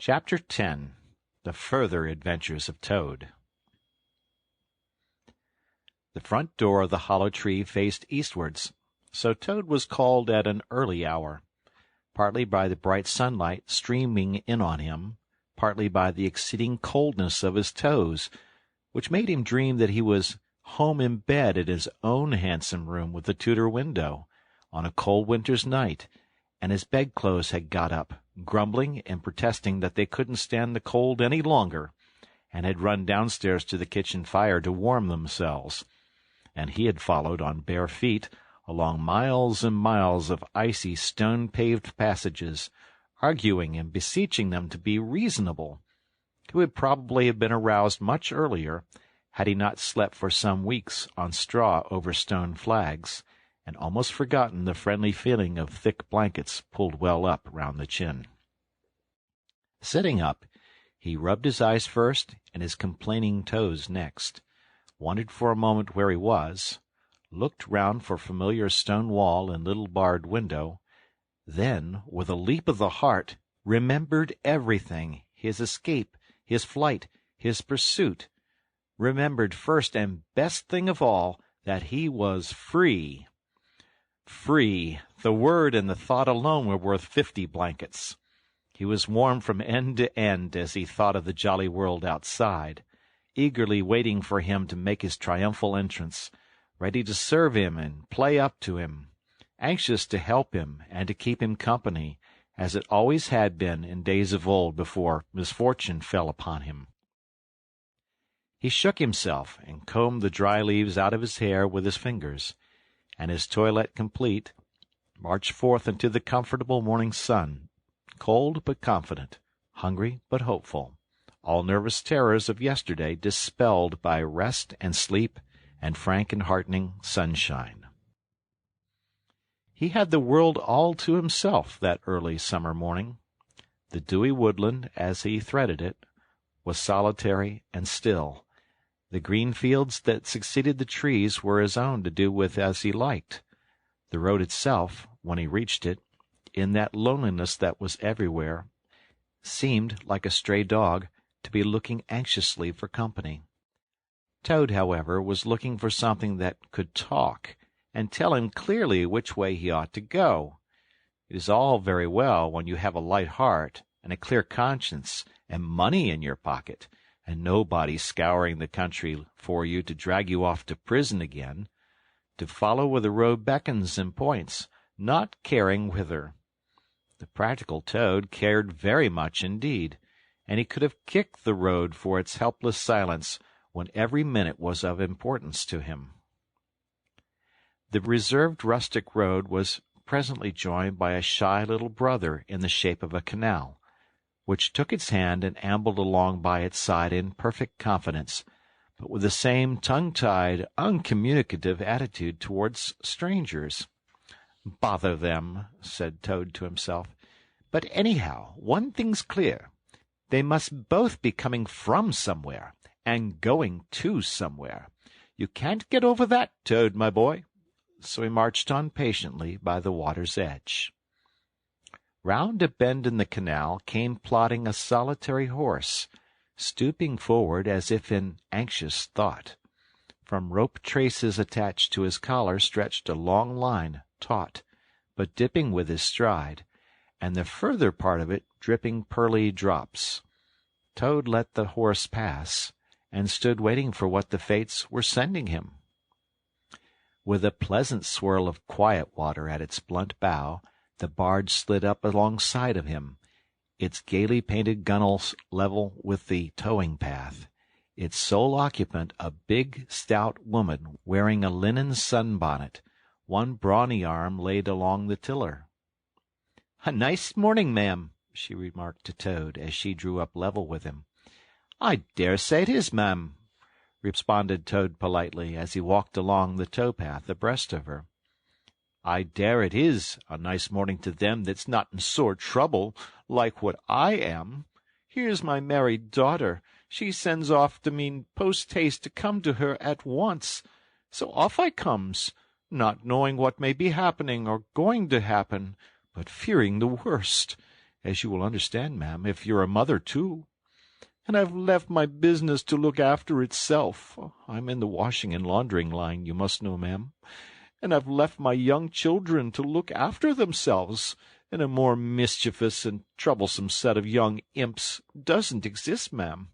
Chapter 10. The Further Adventures of Toad. The front door of the hollow tree faced eastwards, so Toad was called at an early hour, partly by the bright sunlight streaming in on him, partly by the exceeding coldness of his toes, which made him dream that he was home in bed in his own handsome room with the Tudor window, on a cold winter's night, and his bedclothes had got up, grumbling and protesting that they couldn't stand the cold any longer, and had run downstairs to the kitchen fire to warm themselves, and he had followed on bare feet along miles and miles of icy stone-paved passages, arguing and beseeching them to be reasonable, who would probably have been aroused much earlier had he not slept for some weeks on straw over stone flags, and almost forgotten the friendly feeling of thick blankets pulled well up round the chin. Sitting up, he rubbed his eyes first and his complaining toes next, wondered for a moment where he was, looked round for familiar stone wall and little barred window, then, with a leap of the heart, remembered everything, his escape, his flight, his pursuit, remembered first and best thing of all that he was free. Free! The word and the thought alone were worth 50 blankets. He was warm from end to end as he thought of the jolly world outside, eagerly waiting for him to make his triumphal entrance, ready to serve him and play up to him, anxious to help him and to keep him company, as it always had been in days of old before misfortune fell upon him. He shook himself and combed the dry leaves out of his hair with his fingers, and his toilette complete, marched forth into the comfortable morning sun, cold but confident, hungry but hopeful, all nervous terrors of yesterday dispelled by rest and sleep and frank and heartening sunshine. He had the world all to himself that early summer morning. The dewy woodland, as he threaded it, was solitary and still. The green fields that succeeded the trees were his own to do with as he liked. The road itself, when he reached it, in that loneliness that was everywhere, seemed, like a stray dog, to be looking anxiously for company. Toad, however, was looking for something that could talk, and tell him clearly which way he ought to go. It is all very well when you have a light heart and a clear conscience and money in your pocket, and nobody scouring the country for you to drag you off to prison again, to follow where the road beckons and points, not caring whither. The practical Toad cared very much indeed, and he could have kicked the road for its helpless silence when every minute was of importance to him. The reserved rustic road was presently joined by a shy little brother in the shape of a canal, which took its hand and ambled along by its side in perfect confidence, but with the same tongue-tied, uncommunicative attitude towards strangers. "Bother them," said Toad to himself. "But anyhow, one thing's clear. They must both be coming from somewhere, and going to somewhere. You can't get over that, Toad, my boy." So he marched on patiently by the water's edge. Round a bend in the canal came plodding a solitary horse, stooping forward as if in anxious thought. From rope traces attached to his collar stretched a long line, taut, but dipping with his stride, and the further part of it dripping pearly drops. Toad let the horse pass, and stood waiting for what the fates were sending him. With a pleasant swirl of quiet water at its blunt bow, the barge slid up alongside of him, its gaily painted gunwales level with the towing path, its sole occupant a big, stout woman wearing a linen sunbonnet, one brawny arm laid along the tiller. "A nice morning, ma'am," she remarked to Toad as she drew up level with him. "I dare say it is, ma'am," responded Toad politely as he walked along the tow-path abreast of her. "I dare it is a nice morning to them that's not in sore trouble, like what I am. Here's my married daughter. She sends off to me post-haste to come to her at once. So off I comes, not knowing what may be happening or going to happen, but fearing the worst. as you will understand, ma'am, if you're a mother too. And I've left my business to look after itself. I'm in the washing and laundering line, you must know, ma'am. And I've left my young children to look after themselves, and a more mischievous and troublesome set of young imps doesn't exist, ma'am.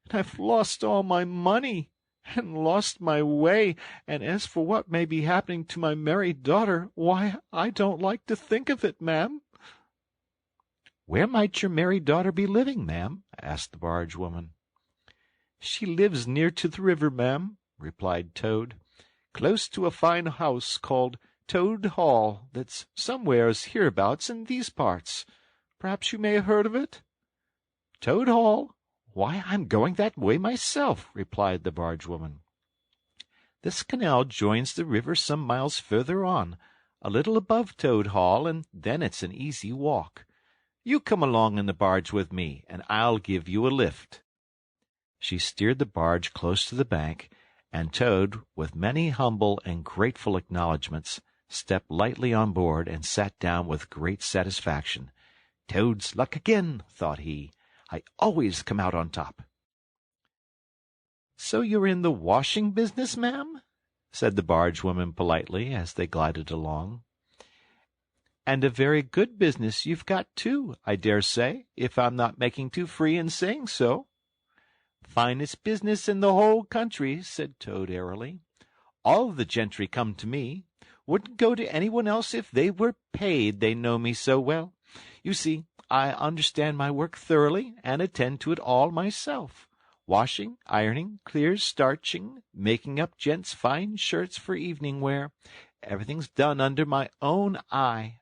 And I've lost all my money, and lost my way, and as for what may be happening to my married daughter, why, I don't like to think of it, ma'am." "Where might your married daughter be living, ma'am?" asked the barge woman. "She lives near to the river, ma'am," replied Toad, "close to a fine house called Toad Hall that's somewheres hereabouts in these parts. Perhaps you may have heard of it?" "Toad Hall? Why, I'm going that way myself," replied the barge woman. "This canal joins the river some miles further on, a little above Toad Hall, and then it's an easy walk. You come along in the barge with me, and I'll give you a lift." She steered the barge close to the bank, and Toad, with many humble and grateful acknowledgments, stepped lightly on board and sat down with great satisfaction. "Toad's luck again," thought he. "I always come out on top." "So you're in the washing business, ma'am?" said the barge woman politely as they glided along. "And a very good business you've got, too, I dare say, if I'm not making too free in saying so." "Finest business in the whole country," said Toad airily. "All the gentry come to me. Wouldn't go to anyone else if they were paid, they know me so well. You see, I understand my work thoroughly, and attend to it all myself. Washing, ironing, clear starching, making up gents' fine shirts for evening wear. Everything's done under my own eye."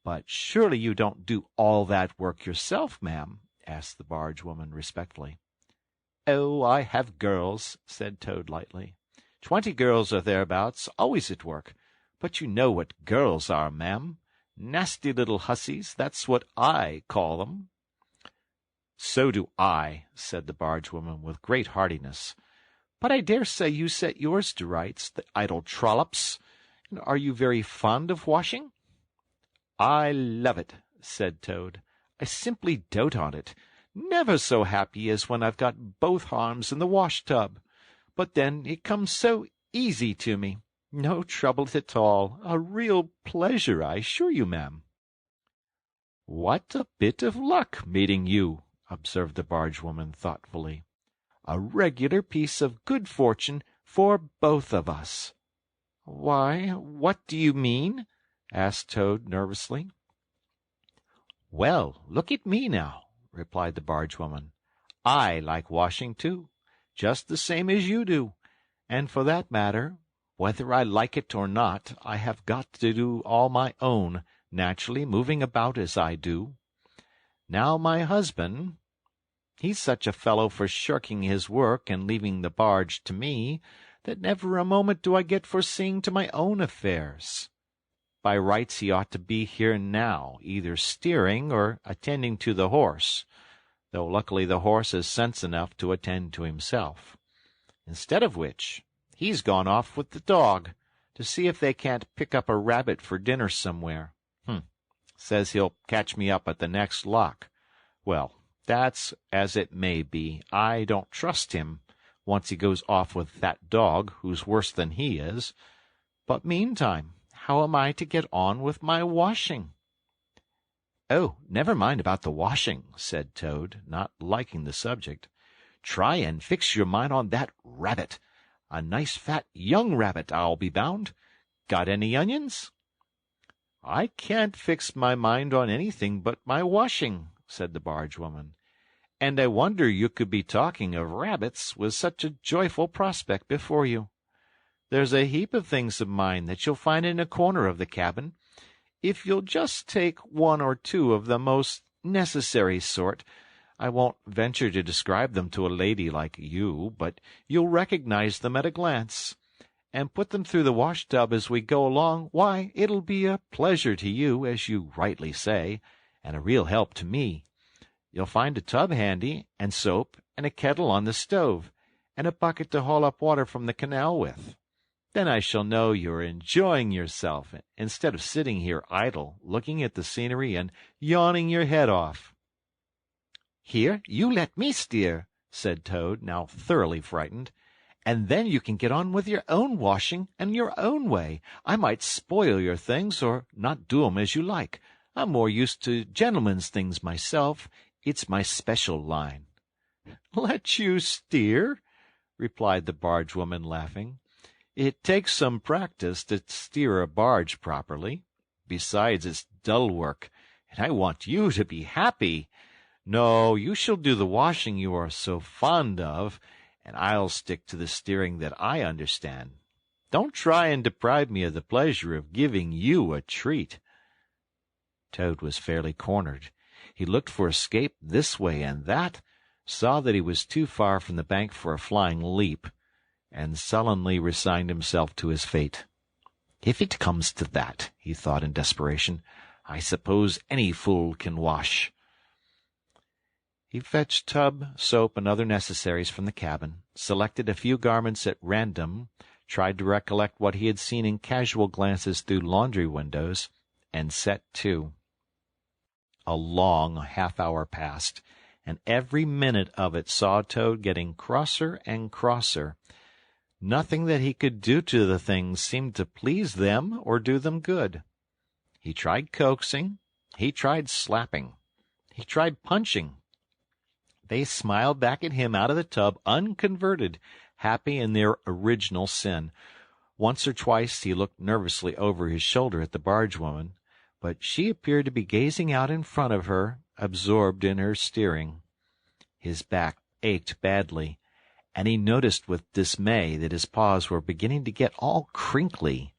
"But surely you don't do all that work yourself, ma'am?" asked the barge woman respectfully. "Oh, I have girls," said Toad lightly. 20 girls or thereabouts, always at work. But you know what girls are, ma'am. Nasty little hussies, that's what I call them." "So do I," said the barge woman with great heartiness. "But I dare say you set yours to rights, the idle trollops. And are you very fond of washing?" "I love it," said Toad. "I simply dote on it. Never so happy as when I've got both arms in the wash-tub. But then it comes so easy to me. No trouble at all. A real pleasure, I assure you, ma'am." "What a bit of luck meeting you," observed the barge woman thoughtfully. "A regular piece of good fortune for both of us." "Why, what do you mean?" asked Toad nervously. "Well, look at me now," replied the barge woman. "I like washing too, just the same as you do, and for that matter, whether I like it or not, I have got to do all my own, naturally moving about as I do. Now my husband, he's such a fellow for shirking his work and leaving the barge to me, that never a moment do I get for seeing to my own affairs. By rights he ought to be here now, either steering or attending to the horse, though luckily the horse has sense enough to attend to himself. Instead of which, he's gone off with the dog to see if they can't pick up a rabbit for dinner somewhere. Says he'll catch me up at the next lock. Well, that's as it may be. I don't trust him, once he goes off with that dog, who's worse than he is. But meantime, how am I to get on with my washing?" "Oh, never mind about the washing," said Toad, not liking the subject. "Try and fix your mind on that rabbit. A nice fat young rabbit, I'll be bound. Got any onions?" "I can't fix my mind on anything but my washing," said the barge woman. "And I wonder you could be talking of rabbits with such a joyful prospect before you. There's a heap of things of mine that you'll find in a corner of the cabin. If you'll just take one or two of the most necessary sort, I won't venture to describe them to a lady like you, but you'll recognize them at a glance, and put them through the wash-tub as we go along, why, it'll be a pleasure to you, as you rightly say, and a real help to me. You'll find a tub handy, and soap, and a kettle on the stove, and a bucket to haul up water from the canal with. Then I shall know you're enjoying yourself, instead of sitting here idle, looking at the scenery and yawning your head off." "Here, you let me steer," said Toad, now thoroughly frightened, "and then you can get on with your own washing and your own way. I might spoil your things, or not do 'em as you like. I'm more used to gentlemen's things myself. It's my special line." "Let you steer?" replied the bargewoman, laughing. "It takes some practice to steer a barge properly. Besides, it's dull work, and I want you to be happy. No, you shall do the washing you are so fond of, and I'll stick to the steering that I understand. Don't try and deprive me of the pleasure of giving you a treat." Toad was fairly cornered. He looked for escape this way and that, saw that he was too far from the bank for a flying leap, and sullenly resigned himself to his fate. "If it comes to that," he thought in desperation, "I suppose any fool can wash." He fetched tub, soap, and other necessaries from the cabin, selected a few garments at random, tried to recollect what he had seen in casual glances through laundry windows, and set to. A long half-hour passed, and every minute of it saw Toad getting crosser and crosser. Nothing that he could do to the things seemed to please them or do them good. He tried coaxing, he tried slapping, he tried punching. They smiled back at him out of the tub, unconverted, happy in their original sin. Once or twice he looked nervously over his shoulder at the bargewoman, but she appeared to be gazing out in front of her, absorbed in her steering. His back ached badly, and he noticed with dismay that his paws were beginning to get all crinkly.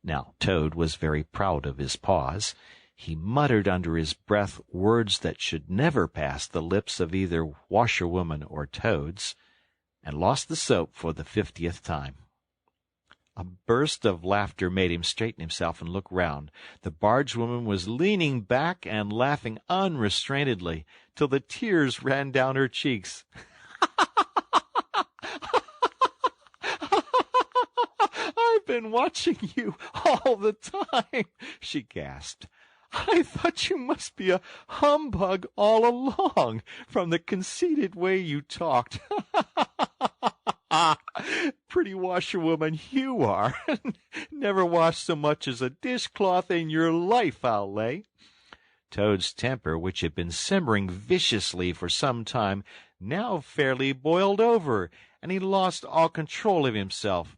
Now Toad was very proud of his paws. He muttered under his breath words that should never pass the lips of either Washerwoman or Toads, and lost the soap for the 50th time. A burst of laughter made him straighten himself and look round. The bargewoman was leaning back and laughing unrestrainedly, till the tears ran down her cheeks. "I've been watching you all the time," she gasped. "I thought you must be a humbug all along, from the conceited way you talked. Pretty washerwoman you are. Never washed so much as a dishcloth in your life, I'll lay." Toad's temper, which had been simmering viciously for some time, now fairly boiled over, and he lost all control of himself.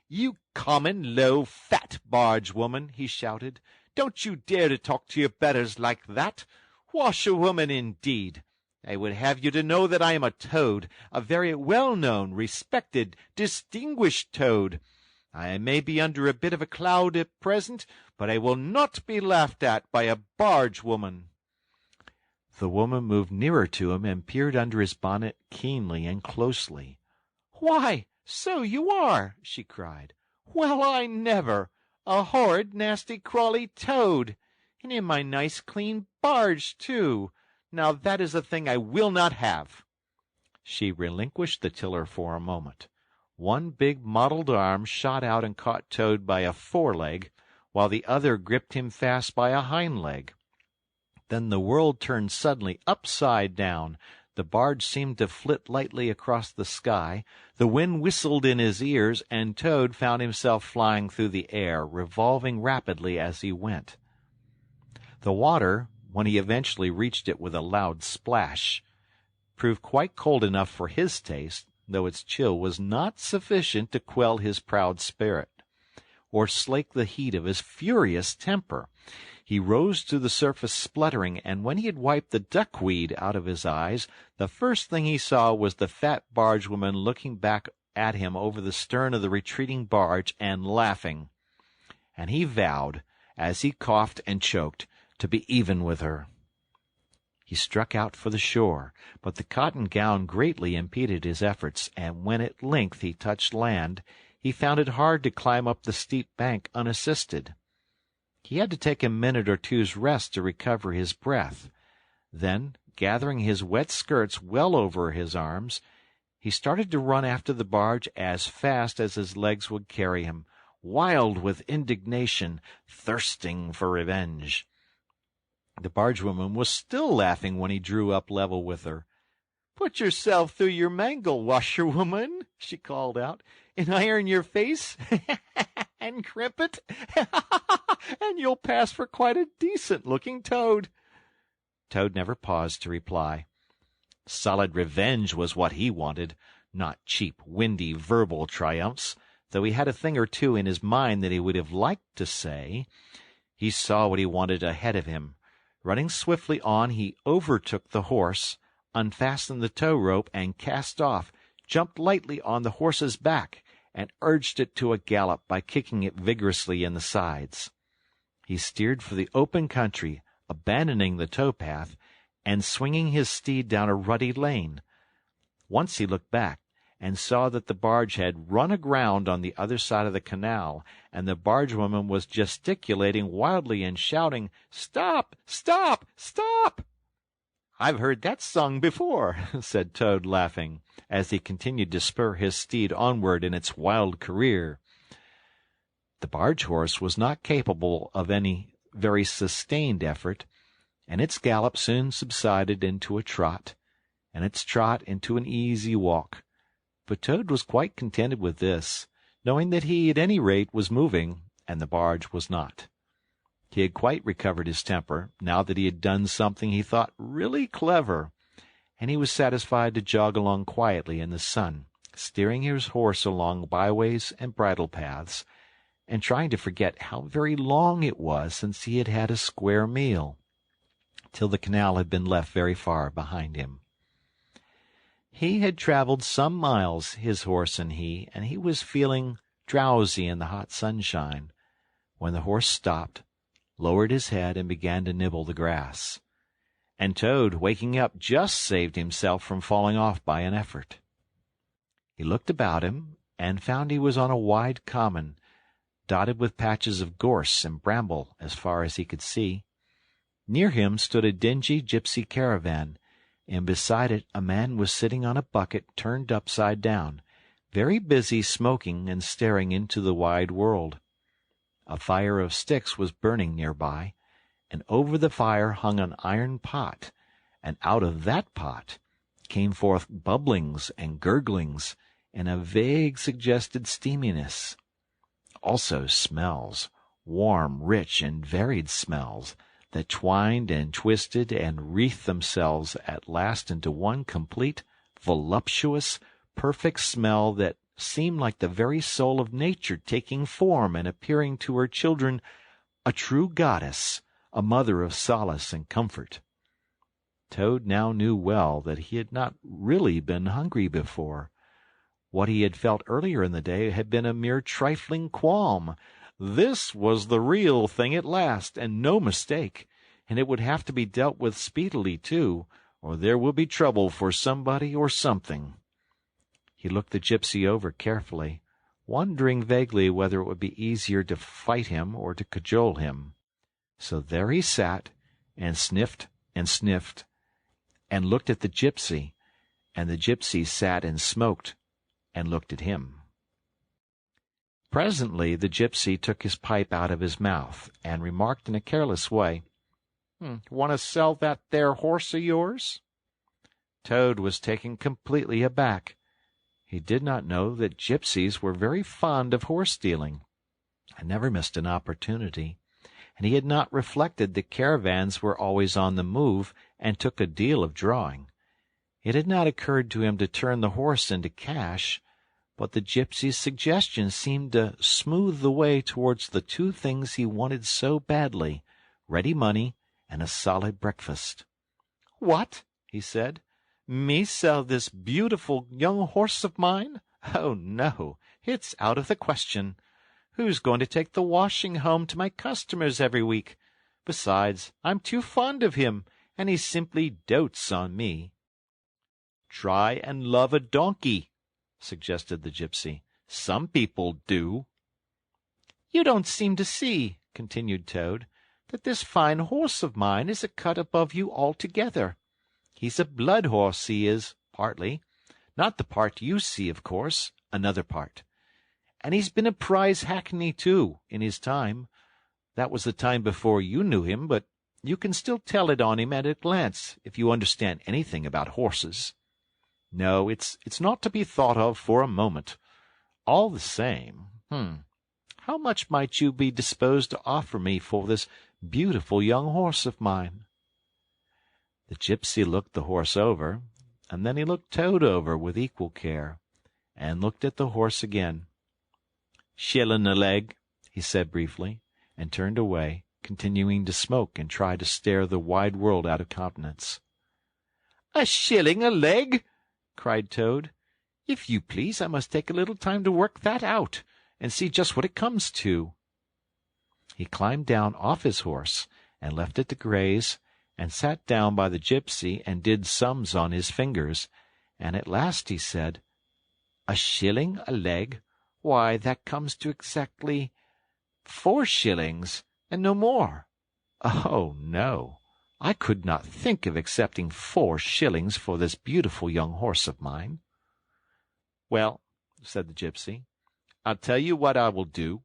"You common, low-fat bargewoman," he shouted. "Don't you dare to talk to your betters like that. Washerwoman, indeed! I would have you to know that I am a Toad, a very well-known, respected, distinguished Toad. I may be under a bit of a cloud at present, but I will not be laughed at by a bargewoman." The woman moved nearer to him and peered under his bonnet keenly and closely. "Why, so you are!" she cried. "Well, I never! A horrid, nasty, crawly Toad! And in my nice, clean barge, too! Now that is a thing I will not have." She relinquished the tiller for a moment. One big mottled arm shot out and caught Toad by a foreleg, while the other gripped him fast by a hind leg. Then the world turned suddenly upside down. The barge seemed to flit lightly across the sky, the wind whistled in his ears, and Toad found himself flying through the air, revolving rapidly as he went. The water, when he eventually reached it with a loud splash, proved quite cold enough for his taste, though its chill was not sufficient to quell his proud spirit, or slake the heat of his furious temper. He rose to the surface spluttering, and when he had wiped the duckweed out of his eyes, the first thing he saw was the fat bargewoman looking back at him over the stern of the retreating barge and laughing. And he vowed, as he coughed and choked, to be even with her. He struck out for the shore, but the cotton gown greatly impeded his efforts, and when at length he touched land, he found it hard to climb up the steep bank unassisted. He had to take a minute or two's rest to recover his breath. Then, gathering his wet skirts well over his arms, He started to run after the barge as fast as his legs would carry him, wild with indignation, thirsting for revenge. The bargewoman was still laughing when he drew up level with her. "Put yourself through your mangle, washerwoman," she called out, "and iron your face and crimp it, and you'll pass for quite a decent-looking toad." Toad never paused to reply. Solid revenge was what he wanted, not cheap, windy, verbal triumphs, though he had a thing or two in his mind that he would have liked to say. He saw what he wanted ahead of him. Running swiftly on, he overtook the horse, unfastened the tow rope, and cast off, jumped lightly on the horse's back, and urged it to a gallop by kicking it vigorously in the sides. He steered for the open country, abandoning the tow-path, and swinging his steed down a rutty lane. Once he looked back, and saw that the barge had run aground on the other side of the canal, and the bargewoman was gesticulating wildly and shouting, "Stop! Stop! Stop!" "I've heard that sung before," said Toad, laughing, as he continued to spur his steed onward in its wild career. The barge horse was not capable of any very sustained effort, and its gallop soon subsided into a trot, and its trot into an easy walk. But Toad was quite contented with this, knowing that he at any rate was moving, and the barge was not. He had quite recovered his temper, now that he had done something he thought really clever, and he was satisfied to jog along quietly in the sun, steering his horse along byways and bridle paths, and trying to forget how very long it was since he had had a square meal, till the canal had been left very far behind him. He had traveled some miles, his horse and he was feeling drowsy in the hot sunshine, when the horse stopped, lowered his head, and began to nibble the grass. And Toad, waking up, just saved himself from falling off by an effort. He looked about him, and found he was on a wide common, dotted with patches of gorse and bramble as far as he could see. Near him stood a dingy gypsy caravan, and beside it a man was sitting on a bucket turned upside down, very busy smoking and staring into the wide world. A fire of sticks was burning near by, and over the fire hung an iron pot, and out of that pot came forth bubblings and gurglings, and a vague suggested steaminess. Also smells, warm, rich, and varied smells, that twined and twisted and wreathed themselves at last into one complete, voluptuous, perfect smell that seemed like the very soul of nature taking form and appearing to her children a true goddess, a mother of solace and comfort. Toad now knew well that he had not really been hungry before. What he had felt earlier in the day had been a mere trifling qualm. This was the real thing at last, and no mistake, and it would have to be dealt with speedily, too, or there will be trouble for somebody or something. He looked the gypsy over carefully, wondering vaguely whether it would be easier to fight him or to cajole him. So there he sat, and sniffed, and looked at the gypsy, and the gypsy sat and smoked, and looked at him. Presently the gypsy took his pipe out of his mouth, and remarked in a careless way, "Want to sell that there horse of yours?" Toad was taken completely aback. He did not know that gypsies were very fond of horse-stealing, and never missed an opportunity, and he had not reflected that caravans were always on the move and took a deal of drawing. It had not occurred to him to turn the horse into cash, but the gypsy's suggestion seemed to smooth the way towards the two things he wanted so badly, ready money and a solid breakfast. "What?" he said. "Me sell this beautiful young horse of mine? Oh, no, it's out of the question. Who's going to take the washing home to my customers every week? Besides, I'm too fond of him, and he simply dotes on me." "Try and love a donkey," suggested the gypsy. "Some people do." "You don't seem to see," continued Toad, "that this fine horse of mine is a cut above you altogether. He's a blood horse, he is, partly. Not the part you see, of course, another part. And he's been a prize hackney, too, in his time. That was the time before you knew him, but you can still tell it on him at a glance, if you understand anything about horses. No, it's not to be thought of for a moment. All the same, how much might you be disposed to offer me for this beautiful young horse of mine?" The gypsy looked the horse over, and then he looked Toad over with equal care, and looked at the horse again. "Shillin' a leg," he said briefly, and turned away, continuing to smoke and try to stare the wide world out of countenance. "A shilling a leg!" cried Toad. "If you please, I must take a little time to work that out, and see just what it comes to." He climbed down off his horse, and left it to graze, and sat down by the gypsy and did sums on his fingers, and at last he said, "A shilling a leg? Why, that comes to exactly 4 shillings, and no more. Oh, no, I could not think of accepting 4 shillings for this beautiful young horse of mine." "Well," said the gypsy, "I'll tell you what I will do.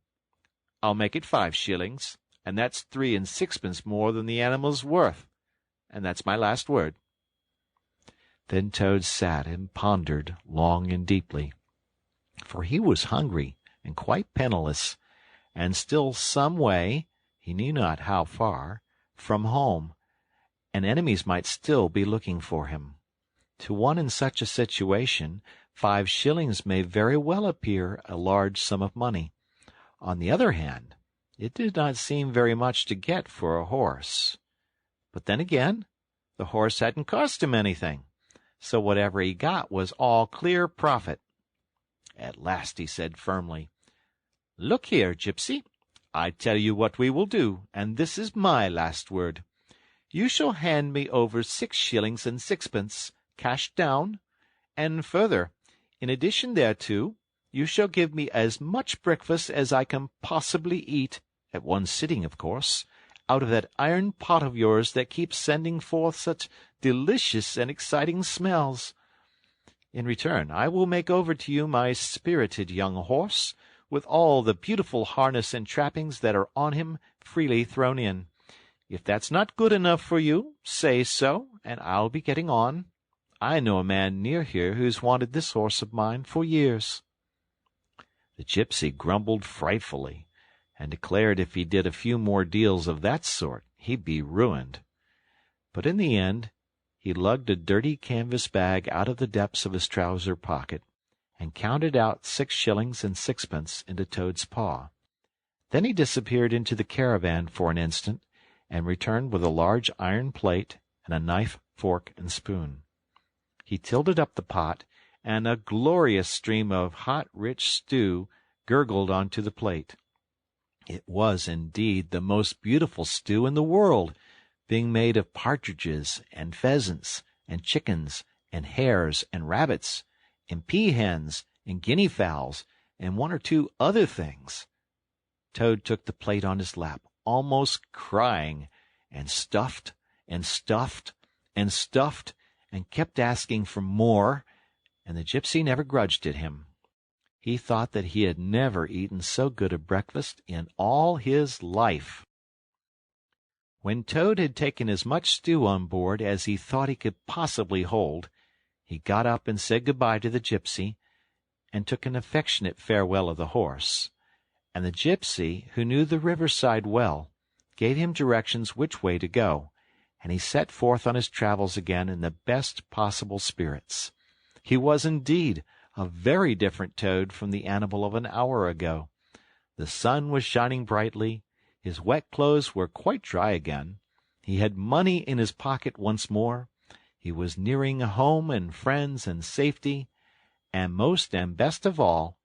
I'll make it 5 shillings, and that's 3 and 6pence more than the animal's worth, and that's my last word." Then Toad sat and pondered long and deeply, for he was hungry and quite penniless, and still some way, he knew not how far, from home, and enemies might still be looking for him. To one in such a situation, 5 shillings may very well appear a large sum of money. On the other hand, it did not seem very much to get for a horse. But then again, the horse hadn't cost him anything, so whatever he got was all clear profit. At last he said firmly, "Look here, gypsy, I tell you what we will do, and this is my last word. You shall hand me over 6 shillings and 6pence, cash down, and further, in addition thereto, you shall give me as much breakfast as I can possibly eat, at one sitting, of course, out of that iron pot of yours that keeps sending forth such delicious and exciting smells. In return, I will make over to you my spirited young horse, with all the beautiful harness and trappings that are on him freely thrown in. If that's not good enough for you, say so, and I'll be getting on. I know a man near here who's wanted this horse of mine for years." The gypsy grumbled frightfully, and declared if he did a few more deals of that sort, he'd be ruined. But in the end, he lugged a dirty canvas bag out of the depths of his trouser pocket, and counted out 6 shillings and 6pence into Toad's paw. Then he disappeared into the caravan for an instant, and returned with a large iron plate and a knife, fork, and spoon. He tilted up the pot, and a glorious stream of hot, rich stew gurgled onto the plate. It was, indeed, the most beautiful stew in the world, being made of partridges and pheasants and chickens and hares and rabbits and peahens and guinea fowls and 1 or 2 other things. Toad took the plate on his lap, almost crying, and stuffed and stuffed and stuffed, and kept asking for more, and the gypsy never grudged it him. He thought that he had never eaten so good a breakfast in all his life. When Toad had taken as much stew on board as he thought he could possibly hold, he got up and said good-bye to the gypsy, and took an affectionate farewell of the horse. And the gypsy, who knew the riverside well, gave him directions which way to go, and he set forth on his travels again in the best possible spirits. He was indeed a very different Toad from the animal of an hour ago. The sun was shining brightly, his wet clothes were quite dry again, he had money in his pocket once more, he was nearing home and friends and safety, and most and best of all,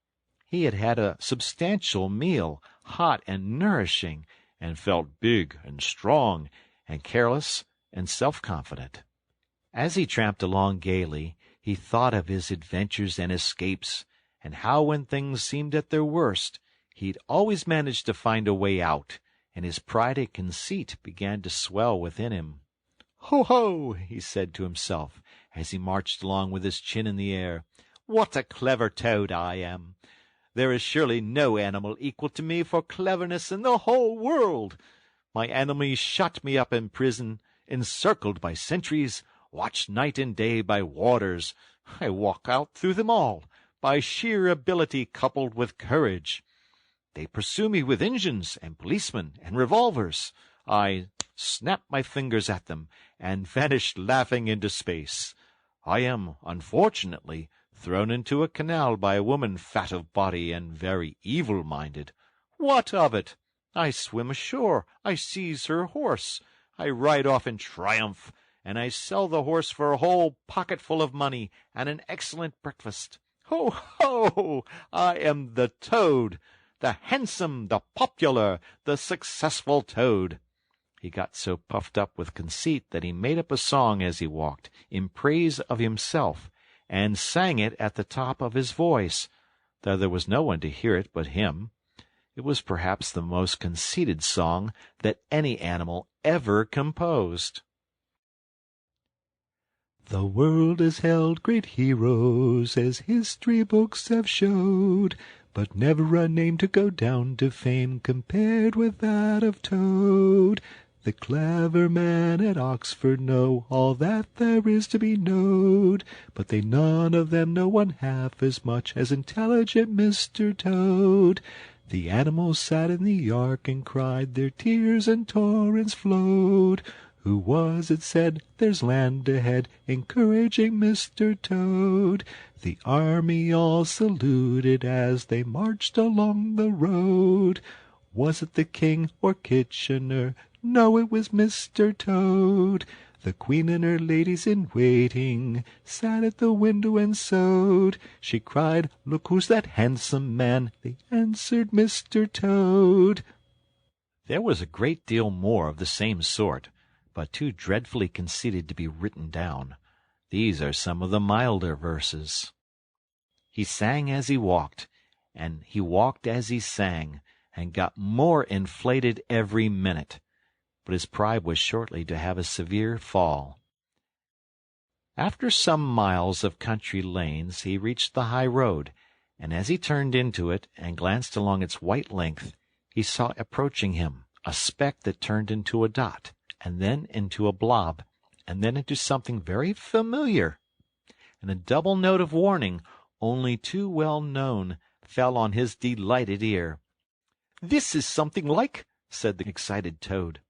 he had had a substantial meal, hot and nourishing, and felt big and strong and careless and self-confident. As he tramped along gaily, he thought of his adventures and escapes, and how when things seemed at their worst, he'd always managed to find a way out, and his pride and conceit began to swell within him. "Ho, ho!" he said to himself, as he marched along with his chin in the air. "What a clever toad I am! There is surely no animal equal to me for cleverness in the whole world. My enemies shut me up in prison, encircled by sentries, watched night and day by warders. I walk out through them all, by sheer ability coupled with courage. They pursue me with engines and policemen and revolvers. I snap my fingers at them and vanish laughing into space. I am, unfortunately, thrown into a canal by a woman fat of body and very evil-minded. What of it? I swim ashore, I seize her horse, I ride off in triumph, and I sell the horse for a whole pocketful of money and an excellent breakfast. Ho, ho! I am the Toad, the handsome, the popular, the successful Toad. He got so puffed up with conceit that he made up a song as he walked, in praise of himself, and sang it at the top of his voice, though there was no one to hear it but him. It was perhaps the most conceited song that any animal ever composed. The world has held great heroes, as history books have showed, but never a name to go down to fame compared with that of Toad. The clever men at Oxford know all that there is to be knowed, but they none of them know one half as much as intelligent Mr. Toad. The animals sat in the ark and cried, their tears and torrents flowed. Who was it said, "There's land ahead," encouraging Mr. Toad? The army all saluted as they marched along the road. Was it the King or Kitchener? No, it was Mr. Toad. The Queen and her ladies in waiting sat at the window and sewed. She cried, "Look, who's that handsome man?" They answered, "Mr. Toad." There was a great deal more of the same sort, but too dreadfully conceited to be written down. These are some of the milder verses. He sang as he walked, and he walked as he sang, and got more inflated every minute. But his pride was shortly to have a severe fall. After some miles of country lanes he reached the high road, and as he turned into it and glanced along its white length, he saw approaching him a speck that turned into a dot, and then into a blob, and then into something very familiar. And a double note of warning, only too well known, fell on his delighted ear. "This is something like," said the excited Toad.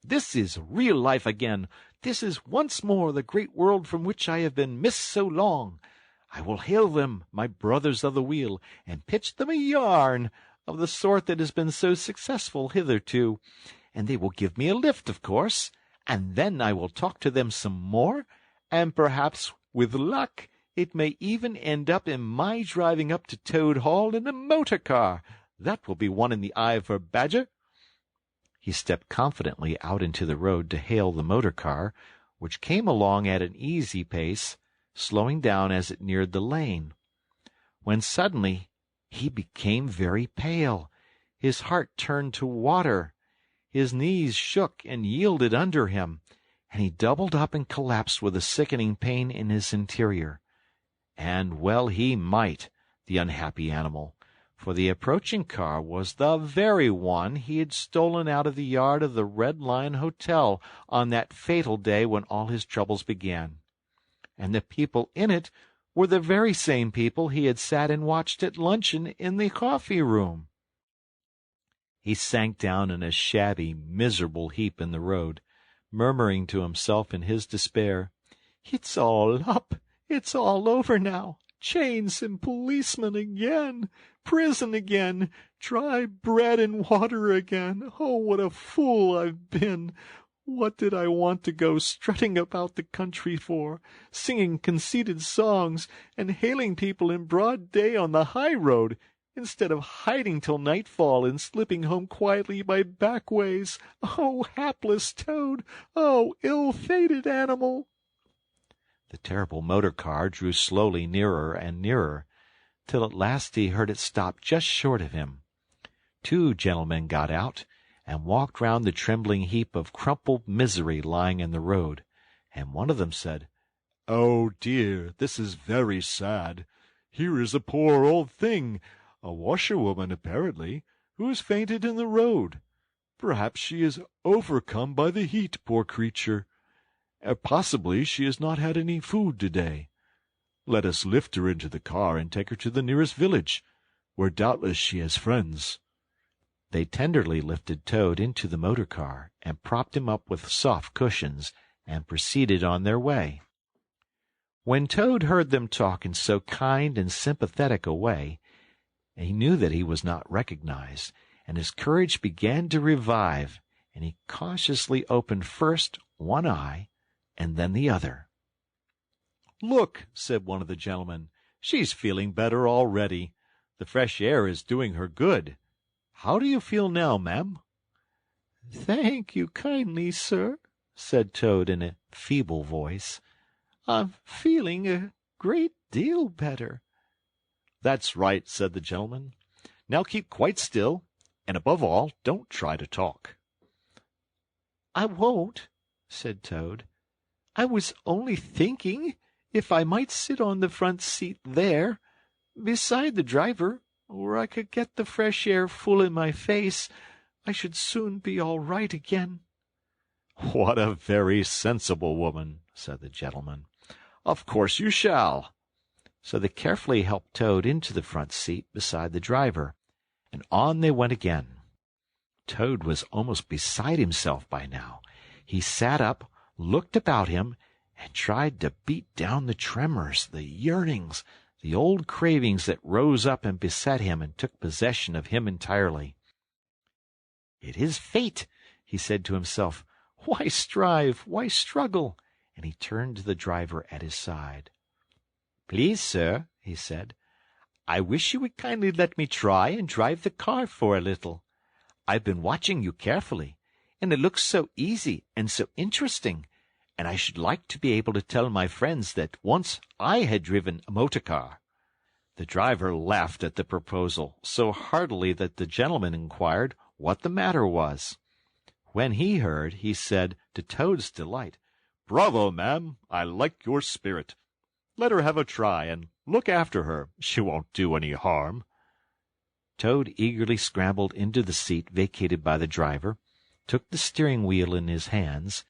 "This is real life again. This is once more the great world from which I have been missed so long. I will hail them, my brothers of the wheel, and pitch them a yarn of the sort that has been so successful hitherto, and they will give me a lift, of course, and then I will talk to them some more, and perhaps, with luck, it may even end up in my driving up to Toad Hall in a motor car. That will be one in the eye for Badger." He stepped confidently out into the road to hail the motor car, which came along at an easy pace, slowing down as it neared the lane, when suddenly he became very pale. His heart turned to water. His knees shook and yielded under him, and he doubled up and collapsed with a sickening pain in his interior. And well he might, the unhappy animal, for the approaching car was the very one he had stolen out of the yard of the Red Lion Hotel on that fatal day when all his troubles began. And the people in it were the very same people he had sat and watched at luncheon in the coffee-room. He sank down in a shabby, miserable heap in the road, murmuring to himself in his despair, "It's all up. It's all over now. Chains and policemen again. Prison again. Dry bread and water again. Oh, what a fool I've been! What did I want to go strutting about the country for, singing conceited songs, and hailing people in broad day on the high road, instead of hiding till nightfall and slipping home quietly by back ways? Oh, hapless Toad! Oh, ill-fated animal!" The terrible motor-car drew slowly nearer and nearer, till at last he heard it stop just short of him. Two gentlemen got out and walked round the trembling heap of crumpled misery lying in the road, and one of them said, "Oh dear, this is very sad. Here is a poor old thing, a washerwoman apparently, who has fainted in the road. Perhaps she is overcome by the heat, poor creature. Possibly she has not had any food today. Let us lift her into the car and take her to the nearest village, where doubtless she has friends." They tenderly lifted Toad into the motor car and propped him up with soft cushions and proceeded on their way. When Toad heard them talk in so kind and sympathetic a way, he knew that he was not recognized, and his courage began to revive, and he cautiously opened first one eye and then the other. "Look," said one of the gentlemen, "she's feeling better already. The fresh air is doing her good. How do you feel now, ma'am?" "Thank you kindly, sir," said Toad in a feeble voice. "I'm feeling a great deal better." "That's right," said the gentleman. "Now keep quite still, and above all, don't try to talk." "I won't," said Toad. "I was only thinking if I might sit on the front seat there, beside the driver, where I could get the fresh air full in my face, I should soon be all right again." "What a very sensible woman," said the gentleman. "Of course you shall." So they carefully helped Toad into the front seat beside the driver, and on they went again. Toad was almost beside himself by now. He sat up, looked about him, and tried to beat down the tremors, the yearnings, the old cravings that rose up and beset him and took possession of him entirely. "It is fate," he said to himself. "Why strive? Why struggle?" And he turned to the driver at his side. "Please, sir," he said, "I wish you would kindly let me try and drive the car for a little. I've been watching you carefully, and it looks so easy and so interesting, and I should like to be able to tell my friends that once I had driven a motor car." The driver laughed at the proposal so heartily that the gentleman inquired what the matter was. When he heard, he said, to Toad's delight, "Bravo, ma'am! I like your spirit. Let her have a try, and look after her. She won't do any harm." Toad eagerly scrambled into the seat vacated by the driver, took the steering wheel in his hands,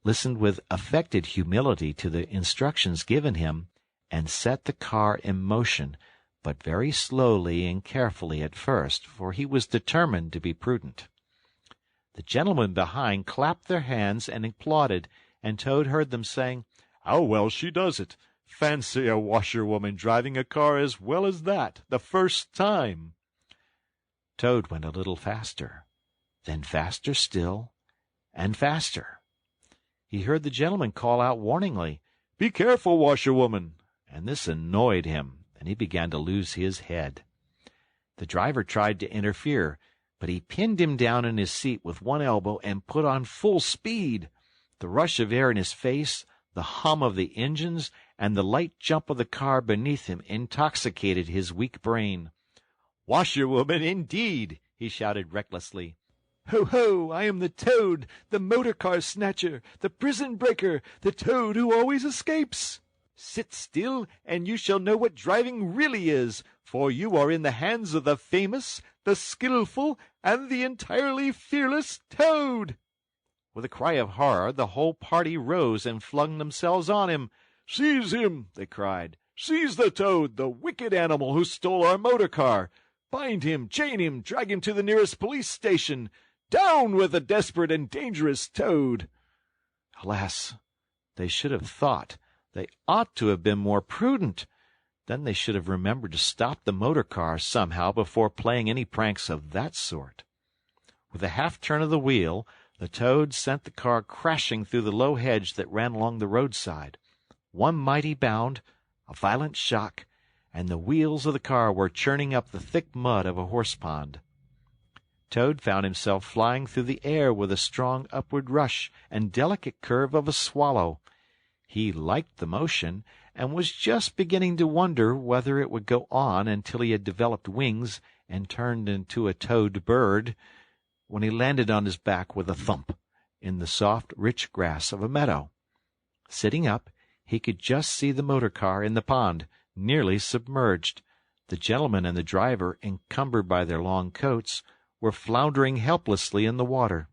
listened with affected humility to the instructions given him, and set the car in motion, but very slowly and carefully at first, for he was determined to be prudent. The gentlemen behind clapped their hands and applauded, and Toad heard them saying, "How well she does it! Fancy a washerwoman driving a car as well as that, the first time!" Toad went a little faster, then faster still, and faster. He heard the gentleman call out warningly, "Be careful, washerwoman!" and this annoyed him, and he began to lose his head. The driver tried to interfere, but he pinned him down in his seat with one elbow and put on full speed. The rush of air in his face, the hum of the engines, and the light jump of the car beneath him intoxicated his weak brain. "Washerwoman, indeed!" he shouted recklessly. "Ho, ho! I am the Toad, the motor-car snatcher, the prison-breaker, the Toad who always escapes. Sit still, and you shall know what driving really is, for you are in the hands of the famous, the skillful, and the entirely fearless Toad." With a cry of horror, the whole party rose and flung themselves on him. "Seize him!" they cried. "Seize the Toad, the wicked animal who stole our motor-car! Bind him, chain him, drag him to the nearest police station! Down with the desperate and dangerous Toad!" Alas, they should have thought. They ought to have been more prudent. Then they should have remembered to stop the motor-car somehow before playing any pranks of that sort. With a half-turn of the wheel, the Toad sent the car crashing through the low hedge that ran along the roadside. One mighty bound, a violent shock, and the wheels of the car were churning up the thick mud of a horse-pond. Toad found himself flying through the air with a strong upward rush and delicate curve of a swallow. He liked the motion, and was just beginning to wonder whether it would go on until he had developed wings and turned into a toad bird, when he landed on his back with a thump in the soft, rich grass of a meadow. Sitting up, he could just see the motor car in the pond, nearly submerged. The gentleman and the driver, encumbered by their long coats, were floundering helplessly in the water.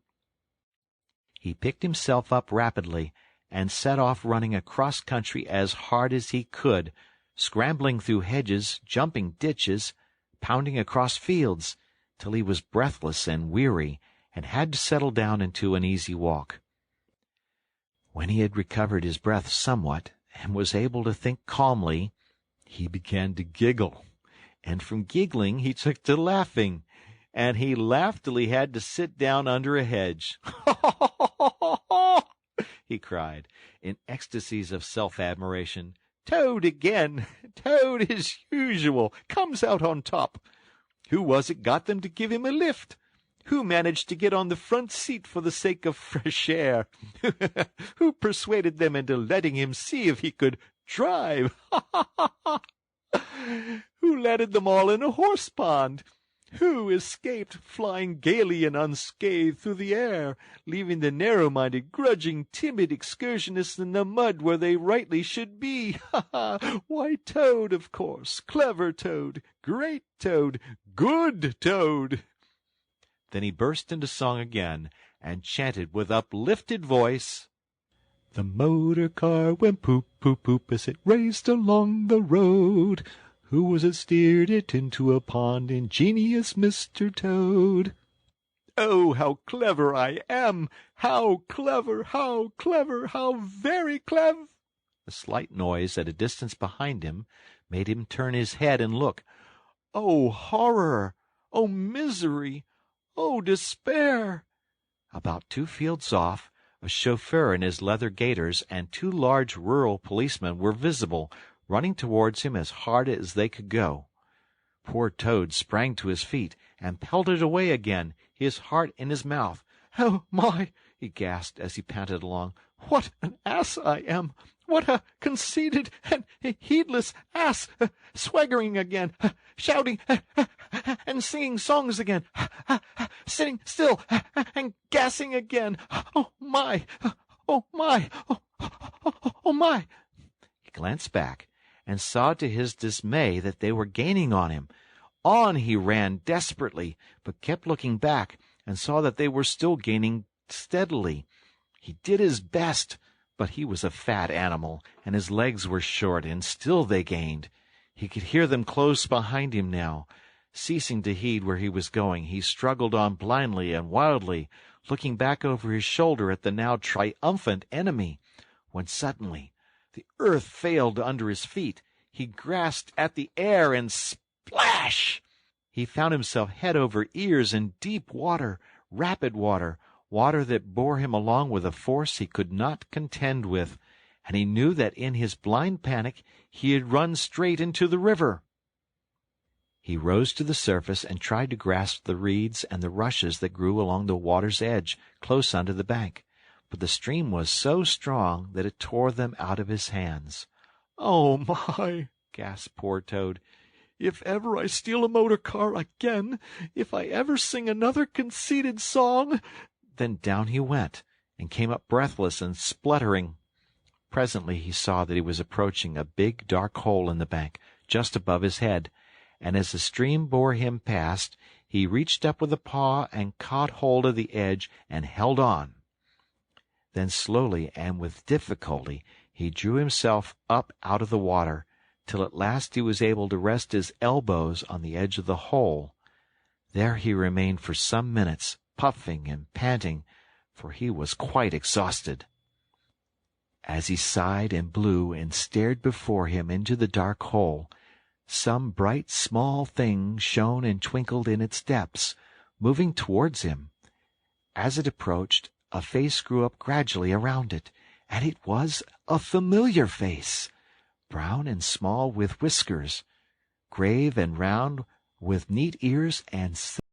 He picked himself up rapidly and set off running across country as hard as he could, scrambling through hedges, jumping ditches, pounding across fields, till he was breathless and weary and had to settle down into an easy walk. When he had recovered his breath somewhat and was able to think calmly, he began to giggle, and from giggling he took to laughing, and he laughed till he had to sit down under a hedge. He cried, in ecstasies of self-admiration. Toad again! Toad, as usual, comes out on top. Who was it got them to give him a lift? Who managed to get on the front seat for the sake of fresh air? Who persuaded them into letting him see if he could drive? Who landed them all in a horse pond? Who escaped flying gaily and unscathed through the air, leaving the narrow-minded, grudging, timid excursionists in the mud where they rightly should be? Why, Toad, of course. Clever Toad, great Toad, good Toad. Then he burst into song again, and chanted with uplifted voice, The motor car went poop, poop, poop as it raced along the road. Who was it steered it into a pond? Ingenious Mr. Toad. Oh, how clever I am! How clever, how clever, how very clever! A slight noise at a distance behind him made him turn his head and look. Oh, horror! Oh, misery! Oh, despair! About 2 fields off, a chauffeur in his leather gaiters and 2 large rural policemen were visible, running towards him as hard as they could go. Poor Toad sprang to his feet and pelted away again, his heart in his mouth. Oh, my! He gasped as he panted along. What an ass I am! What a conceited and heedless ass! Swaggering again, shouting and singing songs again, sitting still and gassing again. Oh, my! Oh, my! Oh, my! He glanced back and saw to his dismay that they were gaining on him. On he ran desperately, but kept looking back and saw that they were still gaining steadily. He did his best, but he was a fat animal, and his legs were short, and still they gained. He could hear them close behind him now. Ceasing to heed where he was going, he struggled on blindly and wildly, looking back over his shoulder at the now triumphant enemy, when suddenly the earth failed under his feet. He grasped at the air, and splash! He found himself head over ears in deep water, rapid water, water that bore him along with a force he could not contend with, and he knew that in his blind panic he had run straight into the river. He rose to the surface and tried to grasp the reeds and the rushes that grew along the water's edge, close under the bank. But the stream was so strong that it tore them out of his hands. "Oh, my!" gasped poor Toad. "If ever I steal a motor car again, if I ever sing another conceited song—" Then down he went, and came up breathless and spluttering. Presently he saw that he was approaching a big dark hole in the bank, just above his head, and as the stream bore him past, he reached up with a paw and caught hold of the edge and held on. Then slowly and with difficulty he drew himself up out of the water, till at last he was able to rest his elbows on the edge of the hole. There he remained for some minutes, puffing and panting, for he was quite exhausted. As he sighed and blew and stared before him into the dark hole, some bright small thing shone and twinkled in its depths, moving towards him. As it approached, a face grew up gradually around it, and it was a familiar face, brown and small with whiskers, grave and round with neat ears and